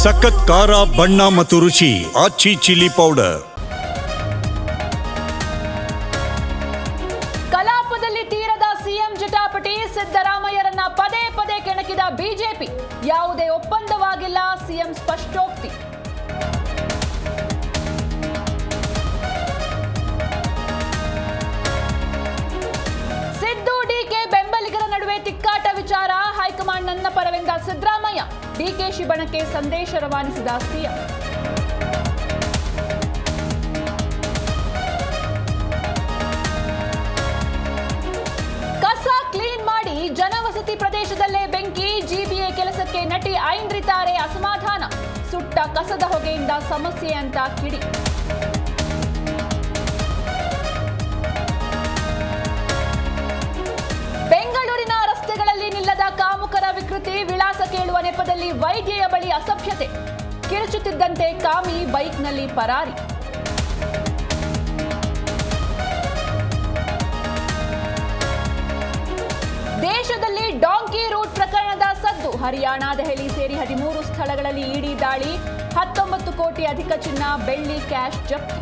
ಸಖತ್ ಖಾರ ಬಣ್ಣ ಮತ್ತು ರುಚಿ ಆಚಿ ಚಿಲ್ಲಿ ಪೌಡರ್. ಕಲಾಪದಲ್ಲಿ ತೀರದ ಸಿಎಂ ಜಟಾಪಟಿ, ಸಿದ್ದರಾಮಯ್ಯರನ್ನ ಪದೇ ಪದೇ ಕೆಣಕಿದ ಬಿಜೆಪಿ. ಯಾವುದೇ ಒಪ್ಪಂದವಾಗಿಲ್ಲ, ಸಿಎಂ ಸ್ಪಷ್ಟೋಕ್ತಿ. ಸಿದ್ದು ಡಿಕೆ ಬೆಂಬಲಿಗರ ನಡುವೆ ತಿಕ್ಕಾಟ ವಿಚಾರ. ಹೈಕಮಾಂಡ್ ನನ್ನ ಪರವೆಂದ ಸಿದ್ದರಾಮಯ್ಯ, ಡಿಕೆಶಿ ಬಣಕ್ಕೆ ಸಂದೇಶ ರವಾನಿಸಿದ ಸಿಎಂ. ಕಸ ಕ್ಲೀನ್ ಮಾಡಿ ಜನವಸತಿ ಪ್ರದೇಶದಲ್ಲೇ ಬೆಂಕಿ, ಜಿಬಿಎ ಕೆಲಸಕ್ಕೆ ನಟಿ ಐಂದ್ರಿತಾರೆ ಅಸಮಾಧಾನ. ಸುಟ್ಟ ಕಸದ ಹೊಗೆಯಿಂದ ಸಮಸ್ಯೆ ಅಂತ ಕಿಡಿ. ಬೆಂಗಳೂರಿನ ರಸ್ತೆಗಳಲ್ಲಿ ನಿಲ್ಲದ ಕಾಮುಕರ ವಿಕೃತಿ, ವಿಳಾಸ ಕೇಳುವ ನೆಪದಲ್ಲಿ ವೈದ್ಯೆಯ ಬಳಿ ಅಸಭ್ಯತೆ. ಕಿರುಚುತ್ತಿದ್ದಂತೆ ಕಾಮಿ ಬೈಕ್ನಲ್ಲಿ ಪರಾರಿ. ದೇಶದಲ್ಲಿ ಡಾಂಕಿ ರೂಟ್ ಪ್ರಕರಣದ ಸದ್ದು. ಹರಿಯಾಣ, ದೆಹಲಿ ಸೇರಿ 13 ಸ್ಥಳಗಳಲ್ಲಿ ಇಡಿ ದಾಳಿ. 19 ಕೋಟಿ ಅಧಿಕ ಚಿನ್ನ, ಬೆಳ್ಳಿ, ಕ್ಯಾಶ್ ಜಪ್ತಿ.